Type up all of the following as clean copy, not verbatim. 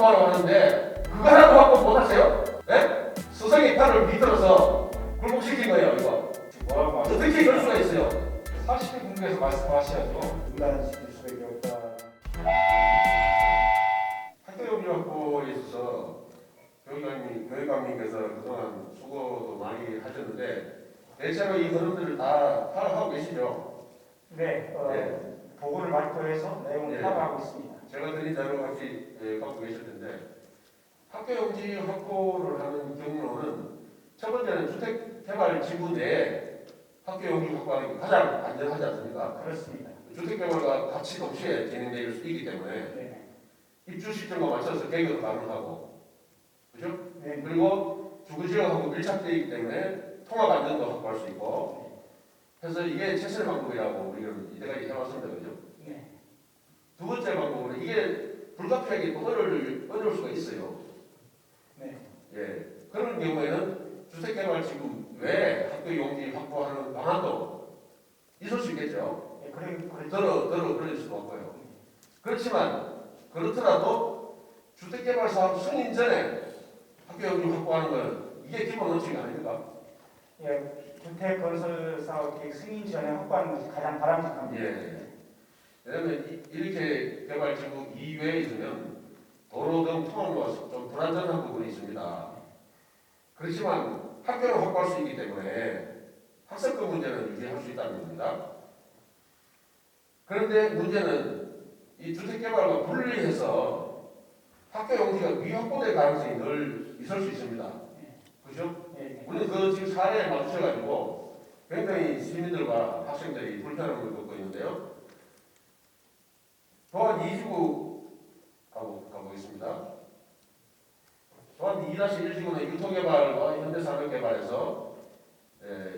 확보하라고 하는데 그거 하나도 확보 못하세요? 네? 수성의 팔을 비틀어서 굴복시킨 거예요 이거. 뭐라고 어떻게 이럴 수가 있어요? 사실을 공개해서 말씀하셔야죠. 분단시킬 수밖에 없다. 학교 용지 확보에 있어서 교육감님께서 그동안 수고도 많이 하셨는데 대체로 이 흐름들을 다 파악하고 계시죠? 네, 보고를 발표해서 내용을 네. 파악하고 있습니다. 제가 드린 자료 같이 갖고 계실 텐데 학교 용지 확보를 하는 경로는 첫 번째는 주택개발지구 내에 학교 용지 확보하는 게 가장 안전하지 않습니까? 그렇습니다. 주택개발과 같이 동시에 진행될 수 있기 때문에 네, 입주 시점과 맞춰서 개교도 가능하고 그죠? 네, 그리고 주거지역하고 밀착되어 있기 때문에 통합 안전도 확보할 수 있고 그래서 이게 최선의 방법이라고 우리는 이때까지 해왔습니다. 그죠? 네, 두 번째 방법은 이게 불가피하게 또 어려울 수가 있어요. 네, 예. 그런 경우에는 주택개발지구 외에 학교 용지 확보하는 방안도 있을 수 있겠죠. 네, 그렇죠. 더러 그럴 수도 없고요. 그렇지만 그렇더라도 주택개발 사업 승인 전에 학교 용지 확보하는 건 이게 기본 원칙이 아닙니까? 예, 주택 건설 사업 계획 승인 전에 확보하는 것이 가장 바람직합니다. 예. 왜냐하면 이렇게 개발지구 이외에 있으면 도로 등 통합로가 좀 불안전한 부분이 있습니다. 그렇지만 학교를 확보할 수 있기 때문에 학습권 문제는 유지할 수 있다는 겁니다. 그런데 문제는 이 주택개발과 분리해서 학교 용지가 미확보될 가능성이 늘 있을 수 있습니다. 그죠? 네, 네. 우리는 그 지금 사례에 맞추셔가지고 굉장히 시민들과 학생들이 불편함을 겪고 있는데요. 또한 2지구 가보겠습니다. 또한 2-1지구는 유토개발과 현대산업개발에서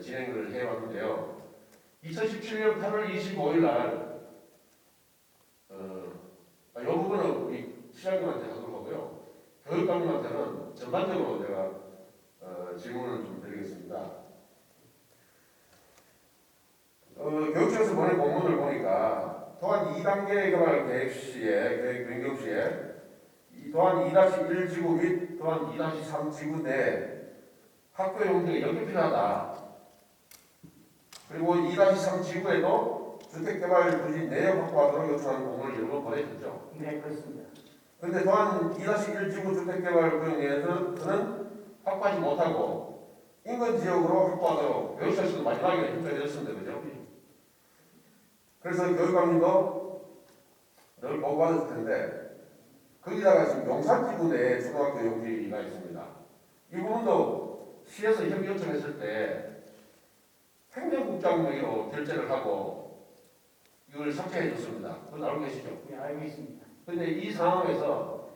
진행을 해왔는데요. 2017년 8월 25일 날 이 부분은 우리 시장님한테 하도록 하고요. 교육감님한테는 전반적으로 제가 질문을 좀 드리겠습니다. 교육청에서 보낸 공문을 보니까 또한 2단계 개발 계획 시에 계획 변경 시에 또한 2-1지구 및 또한 2-3지구 내 학교 용지가 연계 필요하다. 그리고 2-3지구에도 주택개발 부지 내역 확보하도록 요청하는 공문을 여러 번 보내셨죠. 네, 그렇습니다. 그런데 또한 2-1지구 주택개발 구역 내에서는 확보하지 못하고 인근 지역으로 확보하도록 교육청에서도 마지막에 신청해줬습니다. 그죠? 그래서 교육감님도 늘 보고받았을 텐데 거기다가 지금 용산지구 내에 초등학교 용지가 있습니다. 이 부분도 시에서 협의 요청했을 때 행정국장 명의로 결재를 하고 이걸 삭제해 줬습니다. 그건 알고 계시죠? 네, 알고 있습니다. 그런데 이 상황에서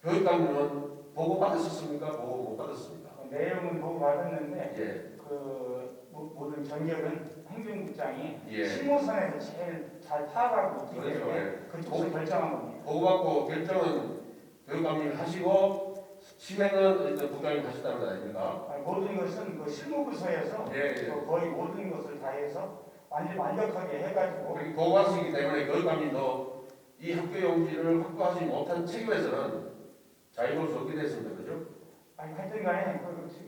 교육감님은 보고 받으셨습니까? 보고 못 받았습니까? 내용은 보고 받았는데 예. 그 모든 전결은 행정국장이 예. 실무선에서 제일 잘 파악하고 있기 그렇죠. 때문에 예. 그쪽에서 결정한 겁니다. 보고받고 결정은 교육감님이 하시고 시행은 일단 국장님이 하시다는 거 아닙니까? 모든 것은 그 실무부서에서 예, 예. 거의 모든 것을 다 해서 완벽하게 해가지고 그리고 보고하시기 때문에 교육감님도 이 학교 용지를 확보하지 못한 책임에서는 자유로울 수 없게 됐습니다. 그죠? 하여튼간에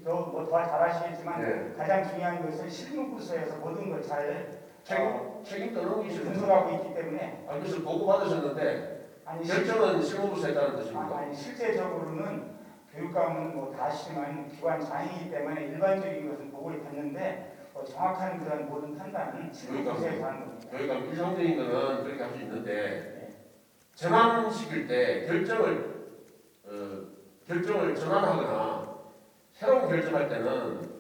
더 잘하시겠지만 네. 가장 중요한 것은 실무부서에서 모든 걸 잘 책임 떠넘기시는 분석하고 있기 때문에 그것을 보고받으셨는데 아니, 결정은 실무부에서 했다는 뜻입니까? 아니 실제적으로는 교육감은 뭐 다시만 기관 장이기 때문에 일반적인 것은 보고를 받는데 정확한 그런 모든 판단은 실무부서에서 하는 겁니다. 교육감 일상적인 거는 그렇게 할 수 있는데 전환시킬 때 결정을 전환하거나 새로운 결정할 때는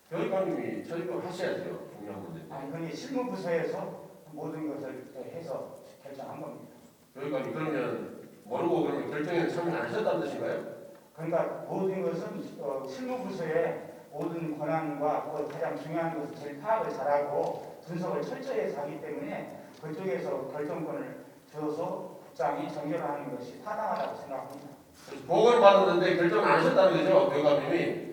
교육감님이 철저히 하셔야죠. 중요한 문제. 아니 그건 실무부서에서 모든 것을 해서 결정한 겁니다. 교육감이 그러면 모르고 그러면 결정에 참여 안 하셨다는 뜻인가요? 그러니까 모든 것은 실무부서의 모든 권한과 가장 중요한 것을 제일 파악을 잘하고 분석을 철저히 해서 하기 때문에 그쪽에서 결정권을 줘서 국장이 정결하는 것이 타당하다고 생각합니다. 보고를 받았는데 결정을 안 하셨다는 거죠, 교육감님이.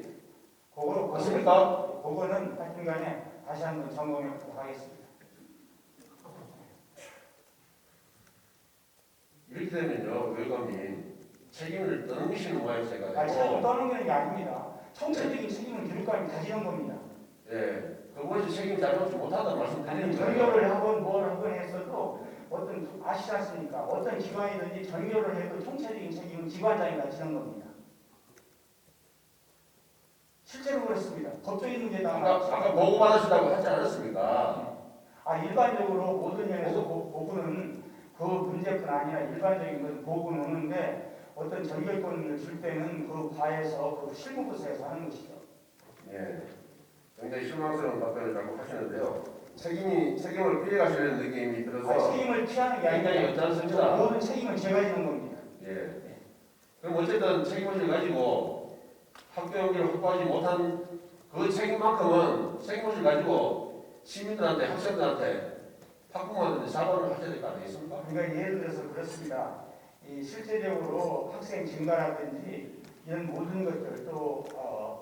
맞습니까? 그거는 하여튼간에 다시 한번 점검해 보도록 하겠습니다. 이렇게 되면요, 교육감님 책임을 떠넘기시는 모양새가 책임을 되고, 떠넘기는 게 아닙니다. 총체적인 책임을 교육감이 가지는 겁니다. 예, 그것이 책임 자료지 못하다는 말씀 아니, 드리는 거예요. 전교를 하건 뭘 하건 했어도 아시지 않습니까? 어떤 기관이든지 전교를 해도 총체적인 책임은 기관장이 가지는 겁니다. 실제로 그렇습니다. 법적인 문제다. 아까 보고받으신다고 하지 않았습니까? 일반적으로 모든 면에서 보고는 그 문제뿐 아니라 일반적인 건 보고는 오는데 어떤 전결권을 줄 때는 그 과에서 그 실무부서에서 하는 것이죠. 예, 굉장히 실망스러운 답변을 자꾸 하시는데요. 책임을 피해가시는 느낌이 들어서 책임을 피하는 게 굉장히 아니라 언짢습니다. 모든 책임을 제가 지는 겁니다. 예. 그럼 어쨌든 책임을 가지고 학교 연기를 확보하지 못한 그 책임만큼은 책임을 가지고 시민들한테, 학생들한테, 학부모한테 사과를 하셔야 될 거 아니겠습니까? 그러니까 예를 들어서 그렇습니다. 실제적으로 학생 증가라든지 이런 모든 것들 또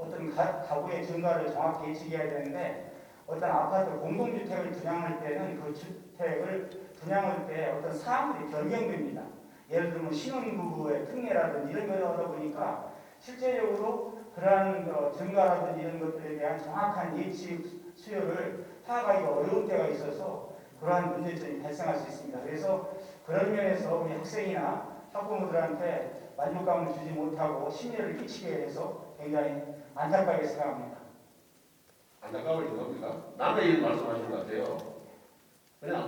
어떤 가구의 증가를 정확히 예측해야 되는데 어떤 아파트 공동주택을 분양할 때는 그 주택을 분양할 때 어떤 사항들이 변경됩니다. 예를 들면 신혼부부의 특례라든지 이런 걸 하다 보니까 실제적으로 그러한 증가라든지 이런 것들에 대한 정확한 예측 수요를 파악하기가 어려운 때가 있어서 그러한 문제점이 발생할 수 있습니다. 그래서 그런 면에서 우리 학생이나 학부모들한테 만족감을 주지 못하고 심려를 끼치게 해서 굉장히 안타깝게 생각합니다. 안타까울 정도입니까? 남의 일 말씀하시는 것 같아요. 그냥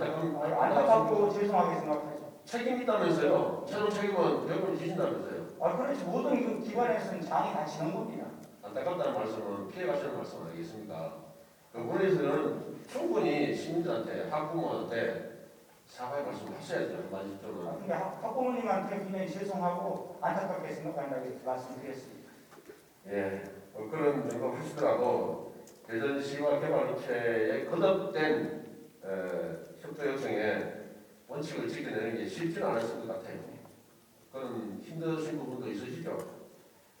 안타깝고 죄송하게 생각하죠. 책임 있다면서요. 최종 책임은 교육을 주신다면서요. 그렇지. 모든 그 기관에서는 장이 다 지는 겁니다. 안타깝다는 말씀은 피해가시는 말씀 아니겠습니까? 그 부분에서는 충분히 시민들한테, 학부모한테 사과의 말씀을 하셔야죠. 한마디 좀은. 근데 학부모님한테 굉장히 죄송하고 안타깝게 생각한다고 말씀드렸습니다. 예, 그런 정도 하시더라도 대전시와 개발업체의 거듭된 협조 요청에 원칙을 지켜내는 게 쉽지는 않았을 것 같아요. 그런 힘드신 부분도 있으시죠?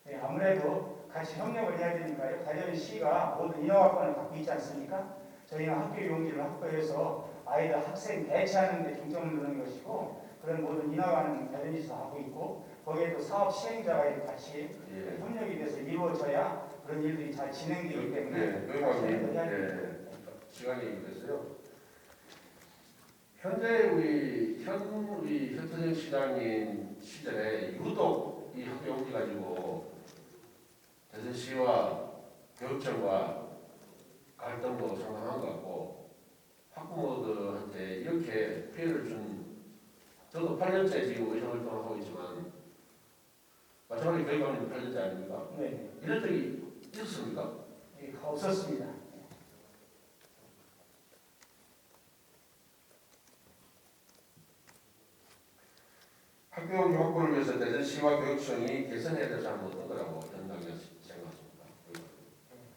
네, 아무래도 같이 협력을 해야 되니까요. 대전시가 모든 인허가권을 갖고 있지 않습니까? 저희는 학교 용지를 확보해서 아이들 학생 배치하는 데 중점을 두는 것이고 그런 모든 인허가는 대전시에서 하고 있고 거기에 또 사업 시행자가 같이 협력이 돼서 이루어져야 그런 일들이 잘 진행되기 때문에 교육감님, 시간이 됐어요. 현재 우리 현태정 시장님 시절에 유독 이 학교 용지 가지고 대전시와 교육청과 갈등도 상당한 것 같고 학부모들한테 이렇게 피해를 준 저도 8년째 지금 의사활동을 하고 있지만 마찬가지 교육감님 8년째 아닙니까? 네. 이런 적이 있었습니까? 네, 없었습니다. 학교 용지 확보를 위해서 대전시와 교육청이 개선해야 될 사항은 어떤 거라고 생각하십니까?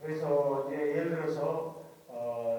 그래서 예를 들어서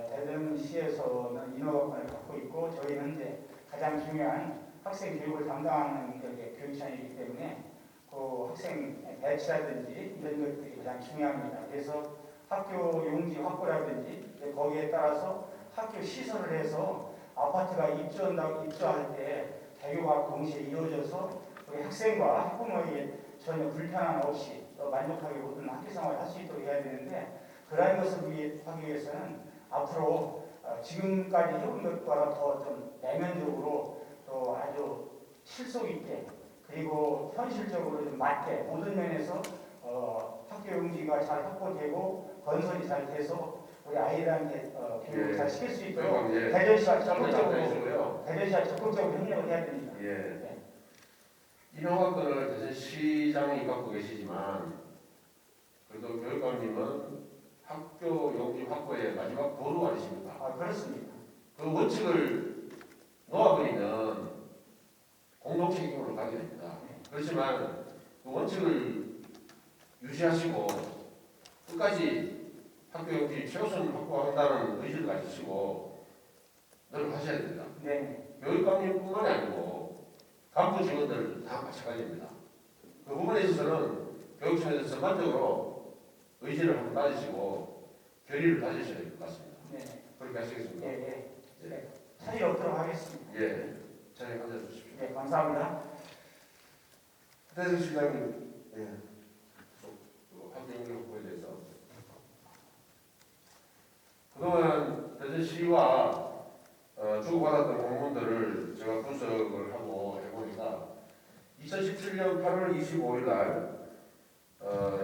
대전시에서는 인허가권을 갖고 있고 저희는 이제 가장 중요한 학생 교육을 담당하는 교육청이기 때문에 그 학생 배치라든지 이런 것들이 가장 중요합니다. 그래서 학교 용지 확보라든지 거기에 따라서 학교 시설을 해서 아파트가 입주할 때 개교가 동시에 이루어져서 우리 학생과 학부모에게 전혀 불편함 없이 만족하게 모든 학교 생활을 할 수 있도록 해야 되는데 그러한 것을 하기 위해서는 앞으로 지금까지 해온 것보다 더 좀 내면적으로 또 아주 실속 있게 그리고 현실적으로 좀 맞게 모든 면에서 학교 용지가 잘 확보되고 건설이 잘 돼서 우리 아이들한테 교육을 잘 시킬 수 있도록 대전시가 적극적으로 협력을 해야 됩니다. 예. 인허가권을 대전시장이 갖고 계시지만 그래도 교육감님은 학교 용지 확보의 마지막 보루 아니십니까? 그렇습니다. 그 원칙을 놓아버리면 공동 책임으로 가게 됩니다. 그렇지만 그 원칙을 유지하시고 끝까지 학교 용지 최우선 확보한다는 의지를 가지시고 노력하셔야 됩니다. 네. 교육감님뿐만이 아니고 간부 직원들 다 마찬가지입니다. 그 부분에 있어서는 교육청에서 전반적으로 의지를 한번 가지시고 결의를 가지셔야 될 것 같습니다. 네. 그렇게 하시겠습니까? 네. 차질 없도록 하겠습니다. 예. 자리에 앉아주십시오. 네, 감사합니다. 대선 시장님, 예, 환경 확보에 대해서 그동안 대전시와 주고받았던 공문들을 제가 분석을 하고 해보니까 2017년 8월 25일 날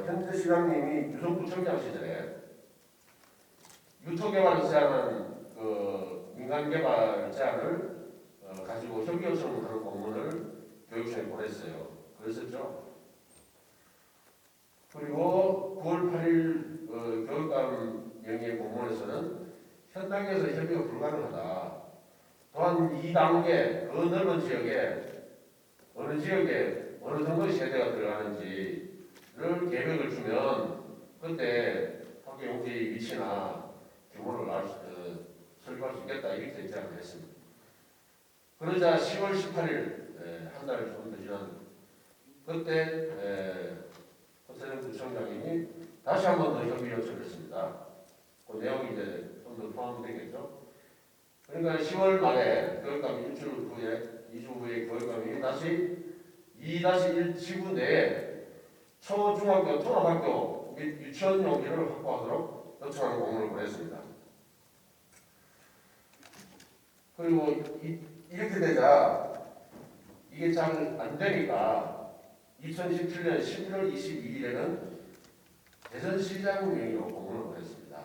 현재 시장님이 유성구청장 시절에 유토개발 제안한 그 민간개발 제안을 가지고 협의 요청을 하는 공문을 교육청에 보냈어요. 그랬었죠. 그리고 9월 8일 교육감 명의 공문에서는 현 단계에서 협의가 불가능하다. 또한 2단계 그 넓은 지역에 어느 지역에 어느 정도의 세대가 들어가는지를 계획을 주면 그때 학교 용지 위치나 규모를 설계할 수 있겠다 이렇게 제안을 했습니다. 그러자 10월 18일 한 달 좀 더 지난 그때 허세정 구청장님이 다시 한 번 더 협의 요청을 했습니다. 그 내용이 이제 좀 더 포함되겠죠. 그러니까 10월 말에 교육감 일주일 후에 2주 후에 교육감이 다시 2-1 지구 내에 초중학교 통합학교 및 유치원 용지를 확보하도록 요청하는 공문을 보냈습니다. 그리고 이렇게 되자 이게 잘 안 되니까 2017년 11월 22일에는 대전시장 명의로 공문을 보냈습니다.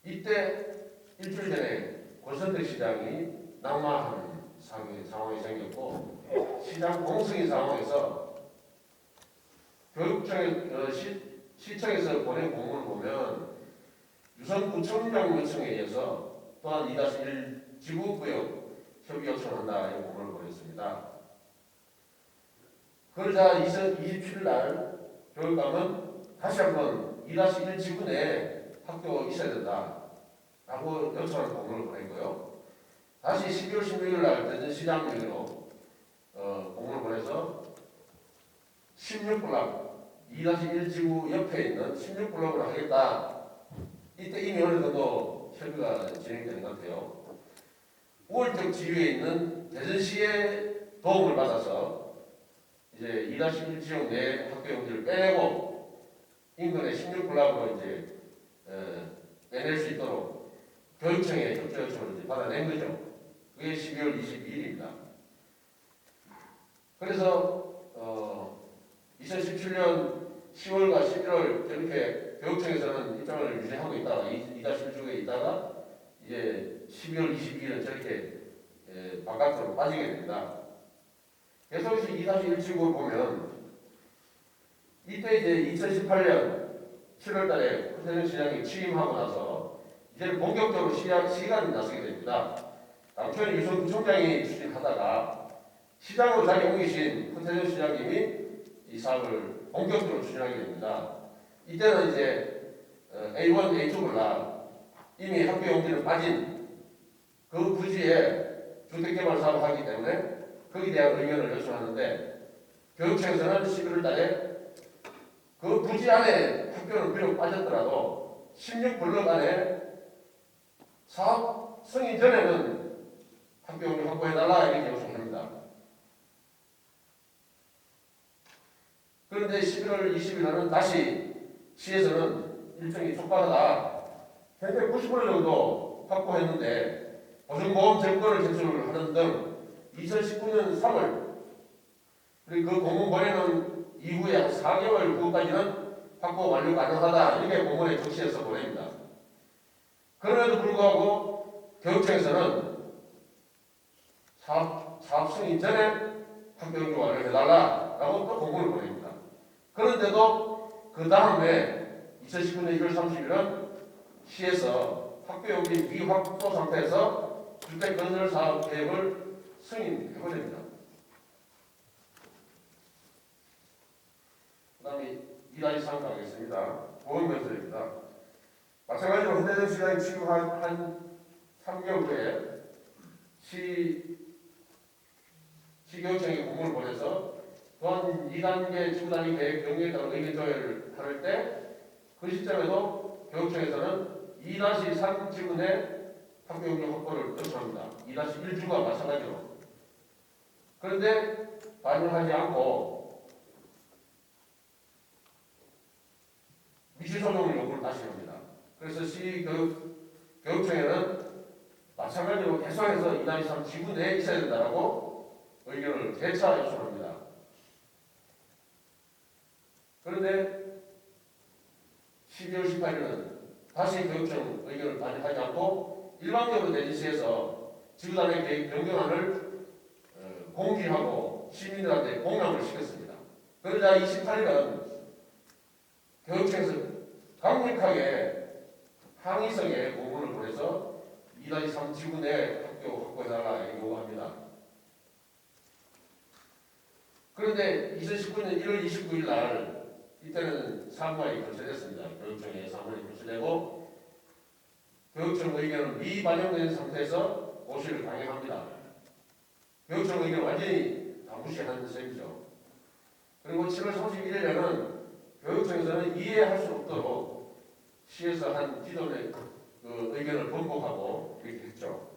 이때 일주일 전에 권선택 시장이 낙마하는 상황이 생겼고 시장 공승인 상황에서 시청에서 보낸 공문을 보면 유성구청장 요청에 의해서 또한 2-1 지구구역 협의 요청한다 이 공문을 보냈습니다. 그러자 27일 날 교육감은 다시 한번 2-1 지구 내에 학교 있어야 된다 라고 요청하는 공문을 보냈고요. 다시 12월 16일 날 대전시장 명의로 공문을 보내서 16블락 2-1 지구 옆에 있는 16블락으로 하겠다. 이때 이미 어느 정도 협의가 진행되는 것 같아요. 우월적 지위에 있는 대전시의 도움을 받아서 이제 2-1 지역 내 학교 용지를 빼내고 인근의 16블락으로 이제 빼낼 수 있도록 교육청에 협조 요청을 받아낸 거죠. 그게 12월 22일입니다. 그래서 2017년 10월과 11월 이렇게 교육청에서는 입장을 유지하고 있다가 2-1주에 있다가 이제 12월 22일은 저렇게 바깥으로 빠지게 됩니다. 계속해서 2-1 지구를 보면 이때 이제 2018년 7월달에 허세정 시장이 취임하고 나서 이제는 본격적으로 시간이 나서게 됩니다. 당초에 유성구청장이 추진하다가 시장으로 자리 옮기신 허세정 시장님이 이 사업을 본격적으로 추진하게 됩니다. 이때는 이제 A1, A2몰라 이미 학교 용지는 빠진 그 부지에 주택개발 사업을 하기 때문에 거기에 대한 의견을 요청하는데 교육청에서는 11월 달에 그 부지 안에 학교는 비록 빠졌더라도 16블럭 안에 사업 승인 전에는 학교 용지 확보해달라 이렇게 요청합니다. 그런데 11월 20일 날은 다시 시에서는 일정이 촉박하다. 현재 90% 정도 확보했는데 보증보험 정권을 제출을 하는 등 2019년 3월 그리고 그 공문 보내는 이후에 한 4개월 후까지는 확보 완료 가능하다 이렇게 공문에 적시해서 보냅니다. 그럼에도 불구하고 교육청에서는 사업 승인 전에 학교 용지 완료해달라라고 또 공문을 보냅니다. 그런데도 그 다음에 2019년 1월 30일은 시에서 학교 용지 미확보 상태에서 주택 건설 사업 계획을 승인해버립니다. 그 다음에 2-3 가겠습니다. 보험건설입니다. 마찬가지로 허세정 시장이 취임한 한 3개월 후에 시교육청에 공문을 보내서 또한 2단계 지구단위 계획 경유에 따른 의견 조회를 할 때 그 시점에도 교육청에서는 2-3 지구 내 학교 용지 확보를 요청합니다. 2-1주가 마찬가지로. 그런데 반영하지 않고 미시소송 요구를 다시 합니다. 그래서 시교육청에는 마찬가지로 계속해서 2-3 지구 내에 있어야 된다고 의견을 재차 요청합니다. 그런데 12월 18일은 다시 교육청 의견을 반영하지 않고 일방적으로 내지시해서 지구단의 계획 변경안을 공지하고 시민들한테 공람을 시켰습니다. 그러자 28일은 교육청에서 강력하게 항의성의 공문을 보내서 2-3 지구 내 학교 확보해달라 요구합니다. 그런데 2019년 1월 29일 날 이때는 사무관이 교체됐습니다. 교육청에 사무관이 교체되고 교육청 의견은 미반영된 상태에서 고시를 강행합니다. 교육청 의견을 완전히 다 무시한 셈이죠. 그리고 7월 31일에는 교육청에서는 이해할 수 없도록 시에서 한 기존의 그 의견을 번복하고 이렇게 했죠.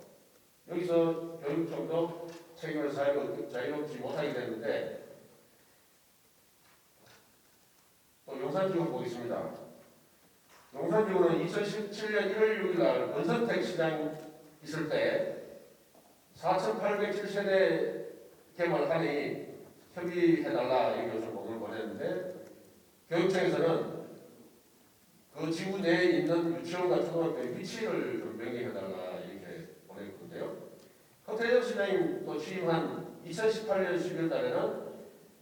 여기서 교육청도 책임을 자유롭지 못하게 됐는데 또 용산지구 보겠습니다. 용산지구는 2017년 1월 6일 날 권선택 시장 있을 때 4,807세대 개발하니 협의해달라 이 요청 공문을 보냈는데 교육청에서는 그 지구 내에 있는 유치원과 초등학교의 위치를 좀 명기해달라 이렇게 보냈는데요. 허태정 시장이 또 취임한 2018년 12월 달에는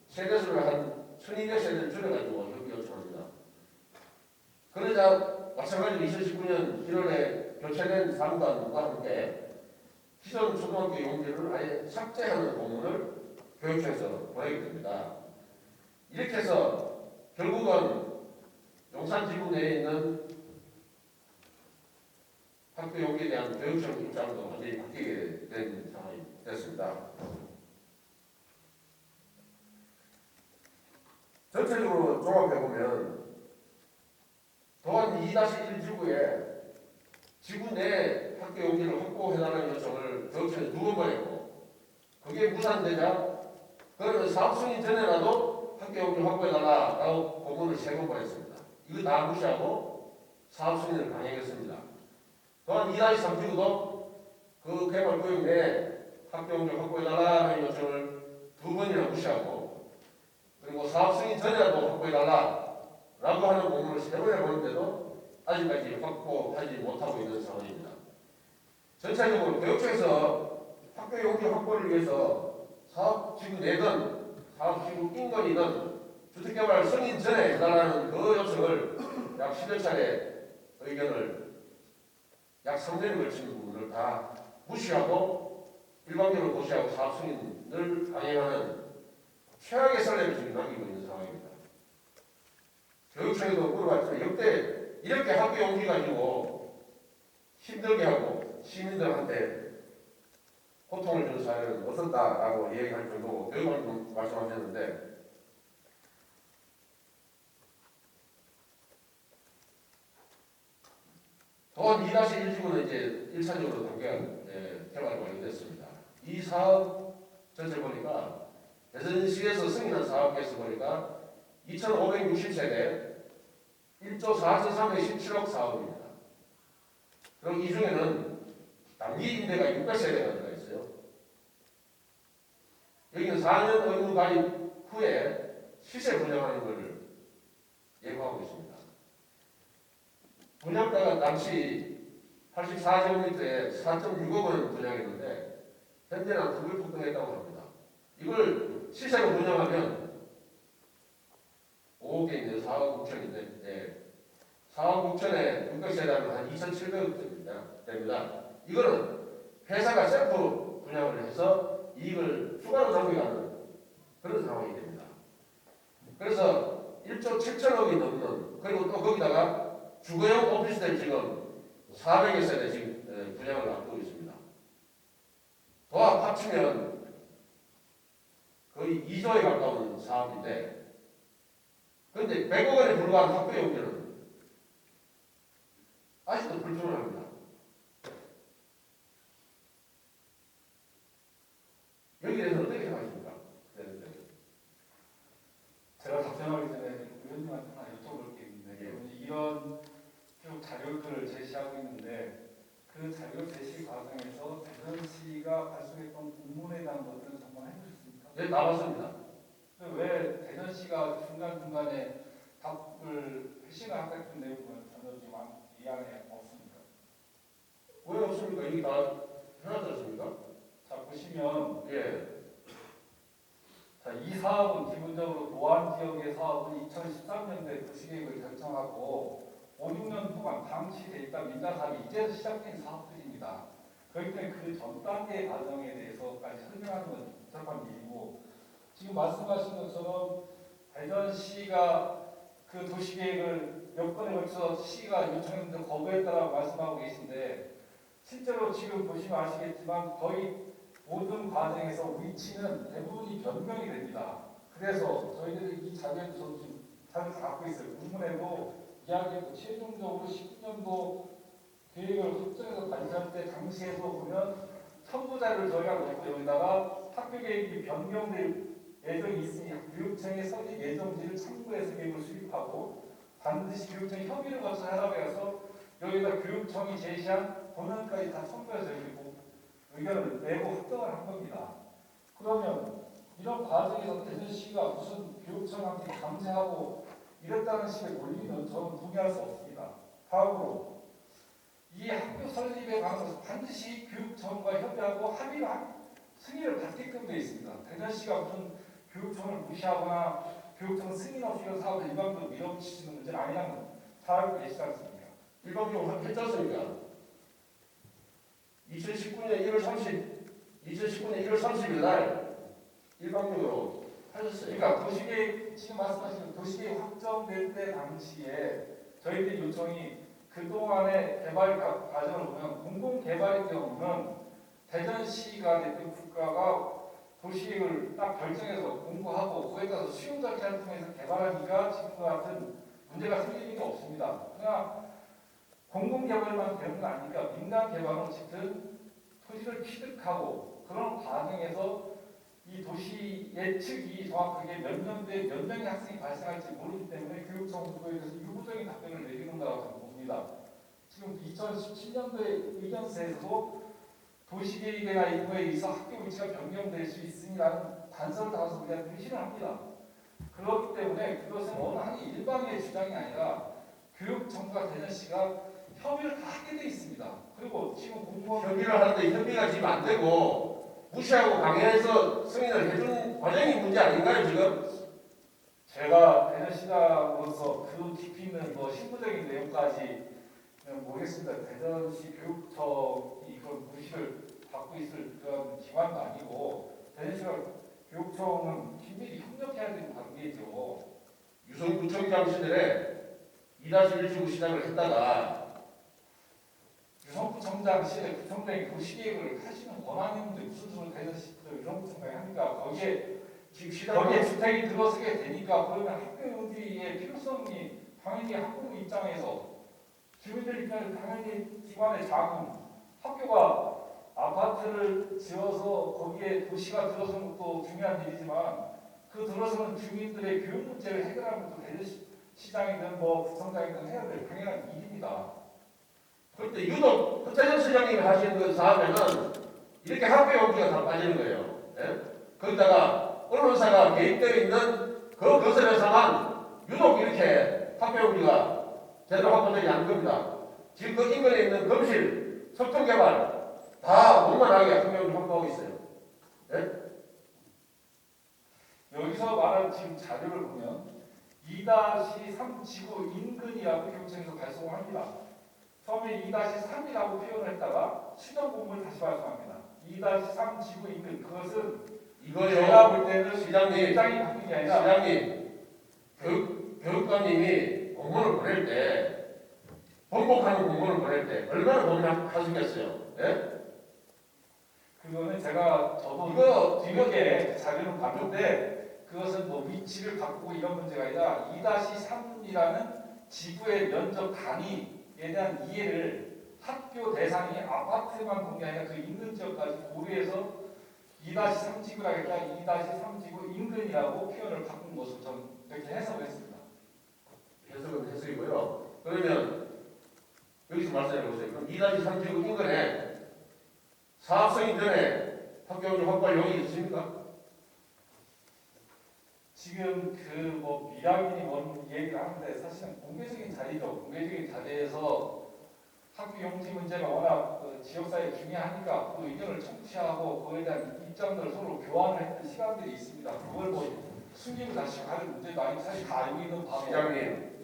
세대수를 한 1,200세대를 줄여가지고 협의 요청합니다. 그러자 마찬가지로 2019년 1월에 교체된 사무관과 함께 기존 초등학교 용지를 아예 삭제하는 공문을 교육청에서 보내게 됩니다. 이렇게 해서 결국은 용산지구 내에 있는 학교 용지에 대한 교육청 입장도 완전히 바뀌게 된 상황이 됐습니다. 전체적으로 종합해보면 또한 2-1 지구에 지구 내 학교 용지를 확보해달라는 요청을 교육청에 2번 보냈고 그게 무산되자 그러면 사업 승인 전에라도 학교 용지 확보해달라고 공문을 3번 보냈습니다. 이거 다 무시하고 사업 승인을 강행했습니다. 또한 2-3 지구도 그 개발구역 내에 학교 용지 확보해달라는 요청을 2번이나 무시하고 그리고 사업 승인 전에라도 확보해달라라고 하는 공문을 3번에 보냈는데도 아직까지 확보하지 못하고 있는 상황입니다. 전체적으로 교육청에서 학교 용지 확보를 위해서 사업지구 내든 사업지구 인근이든 주택개발 승인 전에 해달라는 그 요청을 약 10여 차례 의견을 약 3년에 걸친 부분을 다 무시하고 일방적으로 고시하고 사업 승인을 강행하는 최악의 선례를 지금 남기고 있는 상황입니다. 교육청에도 물어봤지만 역대 이렇게 학교 용지 가지고 힘들게 하고 시민들한테 고통을 주는 사회는 없었다라고 얘기할 정도고 교육관님 말씀하셨는데 또한 2-1 지구는 이제 1차적으로 단계가 개발이 완료됐습니다. 이 사업 전체 보니까 대전시에서 승인한 사업 개수 보니까 2,560세대 1조 4,317억 사업입니다. 그럼 이 중에는 단기 임대가 600세대가 들어가 있어요. 여기는 4년 의무 가입 후에 시세 분양하는 것을 예고하고 있습니다. 분양가가 당시 84제곱미터에 4.6억 원 분양했는데 현재는 그걸 폭등했다고 합니다. 이걸 시세로 분양하면 5억에 있는 4억 6천인데 4억 6천에 600세대하면 한 2,700억 됩니다. 이거는 회사가 셀프 분양을 해서 이익을 추가로 남겨가는 그런 상황이 됩니다. 그래서 1조 7천억이 넘는 그리고 또 거기다가 주거용 오피스텔 지금 400여 세대 지금 분양을 앞두고 있습니다. 도합 합치면 거의 2조에 가까운 사업인데 그런데 100억 원에 불과한 학교 용지는 아직도 불충분합니다. 여기에 대해서 어떻게 생각하십니까? 네. 예, 나왔습니다. 왜 대전시가 중간중간에 답을 회신을 하겠다는 내용은 전혀 지금 이 안에 없습니까? 왜 없습니까? 이게 다 해놨습니까? 자, 보시면 예. 자, 이 사업은 기본적으로 노안 지역의 사업은 2013년도에 도시계획을 결정하고 5, 6년 동안 방치돼 있던 민간 사업이 이제서 시작된 사업들입니다. 그렇기 때문에 그 전 단계 과정에 대해서까지 설명하는 건 복잡한 일이고, 지금 말씀하신 것처럼 대전시가 그 도시계획을 몇 번에 걸쳐 시가 요청했는데 거부했다라고 말씀하고 계신데, 실제로 지금 보시면 아시겠지만 거의 모든 과정에서 위치는 대부분이 변경이 됩니다. 그래서 저희들이 이 자료에도 저도 지금 자료를 갖고 있어요. 문문에도 이야기했고, 최종적으로 19년도 계획을 확정해서 발표할 때 당시에도 보면 첨부 자료를 저희가 놓고 여기다가 학교 계획이 변경될 예정이 있으니 교육청의 설립 예정지를 참고해서 계획을 수립하고 반드시 교육청이 협의를 거쳐 하라고 해서 여기다 교육청이 제시한 본안까지 다 첨부해서 여기 의견을 내고 확정을 한 겁니다. 그러면 이런 과정에서 대전시가 무슨 교육청한테 강제하고 이랬다는 식의 논리는 저는 동의할 수 없습니다. 다음으로 이 학교 설립에 관해서 반드시 교육청과 협의하고 합의를 승인을 받게끔 되어 있습니다. 대전시가 무슨 교육청을 무시하거나 교육청 승인 없이 이런 사업을 일방적으로 밀어붙이는 문제는 아니라는 건 잘 알고 계시지 않습니까? 일방적으로 했지 않습니까? 2019년 1월 30일 날 일방적으로 하셨어요. 그러니까 도시계획, 지금 말씀하신 도시계획 확정될 때 당시에 저희들 요청이 그동안의 개발 과정을 보면 공공개발의 경우는 대전시가 됐든 국가가 도시계획을 딱 결정해서 공부하고 그에 따라서 수용 절차를 통해서 개발하니까 지금과 같은 문제가 생기는 게 없습니다. 그러나 공공개발만 되는 거 아니니까 민간개발은 어쨌든 토지를 취득하고 그런 과정에서 이 도시 예측이 정확하게 몇 년도에 몇 명의 학생이 발생할지 모르기 때문에 교육청 그거에 대해서 유보적인 답변을 내리는 거라고 봅니다. 지금 2017년도에 의견서에서도 도시계획이나 이거에 의해서 학교 위치가 변경될 수 있으니라는 단서를 달아서 우리가 의심을 합니다. 그렇기 때문에 그것은 어느 한 일방의 주장이 아니라 교육청과 대전시가 협의를 다 하게 돼 있습니다. 그리고 지금 공무원 협의를 하는데 협의가 지금 안 되고 무시하고 강행해서 승인을 해준 과정이 문제 아닌가요 지금? 제가 대전시장으로서 그 깊이 있는 뭐 신부적인 내용까지 모르겠습니다. 대전시 교육청이 이걸 무시를 받고 있을 그런 기관도 아니고 대전시가 교육청은 긴밀히 협력해야 되는 관계죠. 유성구청장 시절에 2-1지구 시작을 했다가 유성구청장 시절에 구청장이 도시계획을 하시는 권한이 있는데 무슨 소리를 대전시도 유성구청장이 하니까 거기에 주택이 들어서게 되니까 그러면 학교 용지의 필요성이 당연히 학부모 입장에서 주민들 입장에서 당연히 기관의 자금, 학교가 아파트를 지어서 거기에 도시가 들어서는 것도 중요한 일이지만 그 들어서는 주민들의 교육 문제를 해결하는 것도 대전시장이든 뭐 구청장이든 해야 될 당연한 일입니다. 그런데 유독 허태정 시장님이 하시는 그 사업에는 이렇게 학교 용지가 다 빠지는 거예요. 예? 거기다가 언론사가 개입되어 있는 그 건설회사만 유독 이렇게 학교 용지가 제대로 확보되지 않은 겁니다. 지금 그 인근에 있는 검실, 석통개발 다 원만하게 학교 용지 확보하고 있어요. 예? 여기서 말하는 지금 자료를 보면 2-3 지구 인근이라고 교육청에서 발송을 합니다. 처음에 2-3이라고 표현을 했다가 시정 공문을 다시 발송합니다. 2-3 지구 인근, 그것은 제가 볼 때는 시장님, 입장이 바뀐 게 아니라 시장님, 교육감님이 공문을 보낼 때, 번복하는 공문을 보낼 때 얼마나 고민하시겠어요? 예? 그거는 제가 저도 이거 뒤늦게 자료를 봤는데 그것은 뭐 위치를 바꾸고 이런 문제가 아니라 2-3이라는 지구의 면적 단위에 대한 이해를 학교 대상이 아파트만 본 게 아니라 그 인근 지역까지 고려해서 2-3 지구라겠다, 2-3 지구 인근이라고 표현을 바꾼 것으로 저는 이렇게 해석을 했습니다. 해석은 해석이고요. 그러면 여기서 말씀해 보세요. 그럼 2-3 지구 인근에 사업성이 전에 학교 용지 확보할 용이 있습니까? 지금 그 뭐 미학인이 뭔 얘기를 하는데 사실은 공개적인 자리죠. 공개적인 자리에서 학교 용지 문제가 워낙 그 지역사회에 중요하니까 그 의견을 청취하고 그에 대한 입장들을 서로 교환을 했던 시간들이 있습니다. 그걸 뭐 숨기고 다시 가는 문제도 아니고 사실 다 알고 있는 바고.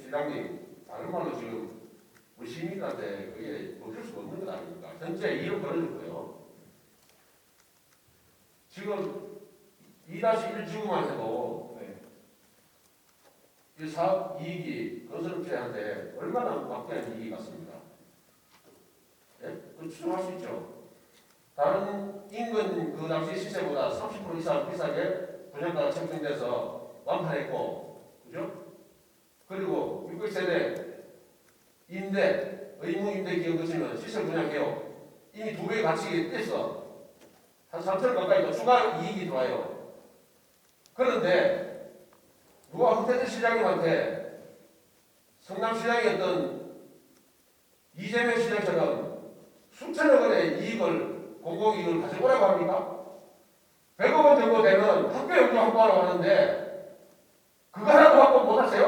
시장님, 다른 말로 지금 우리 시민들한테 그게 어쩔 수 없는 것 아닙니까? 현재 일은 벌어졌고요. 지금 2-1 지구만 해도 네. 이 사업 이익이 건설업체한테 얼마나 막대한 이익이 같습니다. 예? 그 추정할 수 있죠. 다른 인근 그 당시 시세보다 30% 이상 비싸게 분양가가 책정돼서 완판했고, 그죠? 그리고 600세대 임대, 의무 임대 기업 거치면 시설 분양 개혁 이미 2배의 가치가 뛰었어. 한 3천억 가까이 더 추가 이익이 들어와요. 그런데 누가 황태재 시장님한테 성남시장이었던 이재명 시장처럼 수천억 원의 이익을 공공이익을 가져오라고 합니까? 100억 원 정도 되면 학교 용도 확보하라고 하는데 그거 하나도 확보 못 하세요?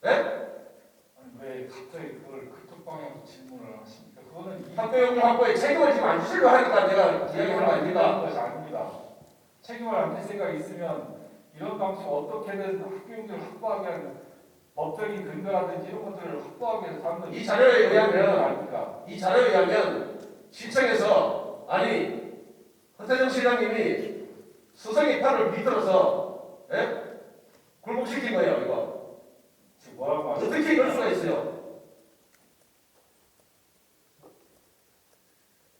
예? 아니, 왜 갑자기 그걸 그쪽 방향으로 질문을 하십니까? 그거는 학교 용도 확보에 책임을 지금 안 지시려고 하니까 내가 이야기하는 거 아닙니까? 것이 아닙니다. 책임을 안 질 생각이 있으면 이런 방식 어떻게든 학교 용지를 확보하게 하는 법적인 근거라든지 이런 것들을 확보하기 위해서 잡는 이 자료에 의하면 아닙니까? 이 자료에 의하면 시청에서 아니 허태정 시장님이 스승의 팔을 비틀어서 예? 굴복시킨 거예요 이거. 지금 뭐라고 하시죠? 어떻게 이럴 수가 있어요?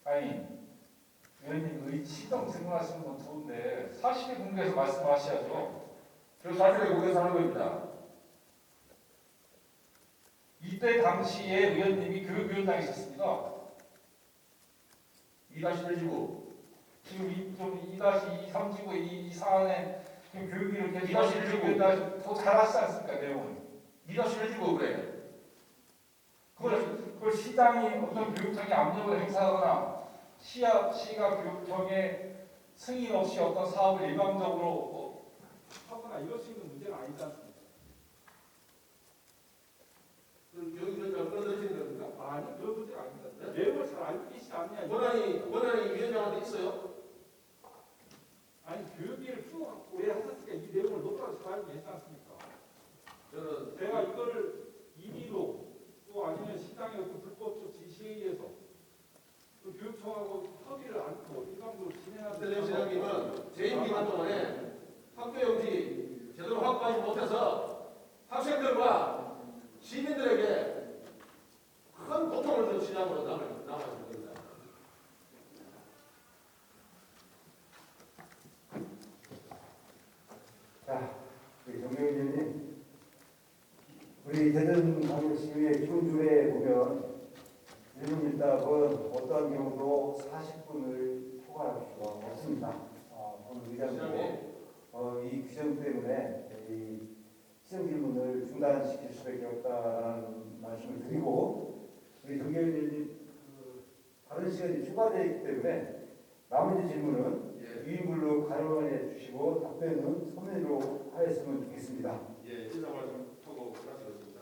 아니 의원님 시정 질문하시는 건 좋은데 사실에 근거해서 말씀하셔야죠. 그 사실에 공개해서 하는 겁니다. 이때 당시에 의원님이 교육위원장이셨습니다. 2-1지구 지금 이 2-2, 3지구 이 사안에 지금 교육위를 계속 2-1 지구. 더 잘하시지 않습니까 내용은? 2-1지구 그래. 그걸 시장이 어떤 교육청이 압력을 행사하거나 시가 교육청에 승인 없이 어떤 사업을 일방적으로 하거나 이럴 수 있는 문제는 아니지 않습니까? 여기 그러니까 끌어들이는 겁니까? 아니 그런 문제가 아닙니다. 내용을 잘 알고 계시지 않냐? 권한이 위원장한테 있어요? 아니 교육위를 쭉 오래 하셨으니까 이 내용을 높아서 잘 알고 계시지 않습니까? 저는 제가 이거를 임의로 또 아니면 시장의 어떤 불법적 지시에 의해서 그 교육청하고 협의를 않고 일방적으로 진행하는 허태정 시장님은 재임 기간 동안에 학교 용지 제대로 확보하지 못해서 학생들과 시민들에게 큰 고통을 준 시장으로 남아있는 겁니다. 자, 우리 정명진님, 우리 대전광역시의 기본줄에 보면 1분 1답은 어떠한 경우도 40분을 초과할 수가 없습니다. 오늘 의장도 이 규정 때문에 이 시정 질문을 중단시킬 수밖에 없다는 말씀을 드리고, 우리 정명진님 다른 시간이 추가되어 있기 때문에 나머지 질문은 위인글로 가려해 주시고 답변은 서면으로 하였으면 좋겠습니다. 예, 인사 말씀 하고 끝나시겠습니다.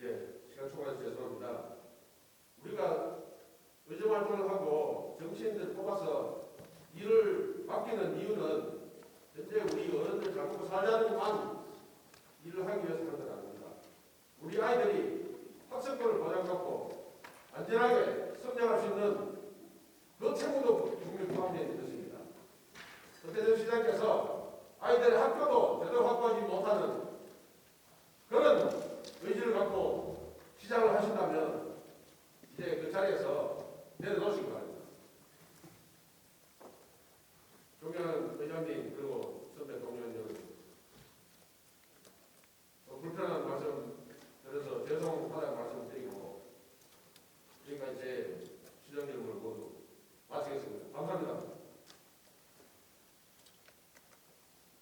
예, 시간 초과해서 죄송합니다. 우리가 의정 활동을 하고 정치인들 뽑아서 일을 맡기는 이유는 현재 우리 어른들 잘 먹고 살자는만 일을 하기 위해서 하는 건 아닙니다. 우리 아이들이 학생권을 보장받고 안전하게 성장할 수 있는 그 책무도 분명히 포함되어 있는 것입니다. 허태정 시장께서 아이들의 학교도 제대로 확보하지 못하는 그런 의지를 갖고 시작을 하신다면 이제 그 자리에서 내려놓으시고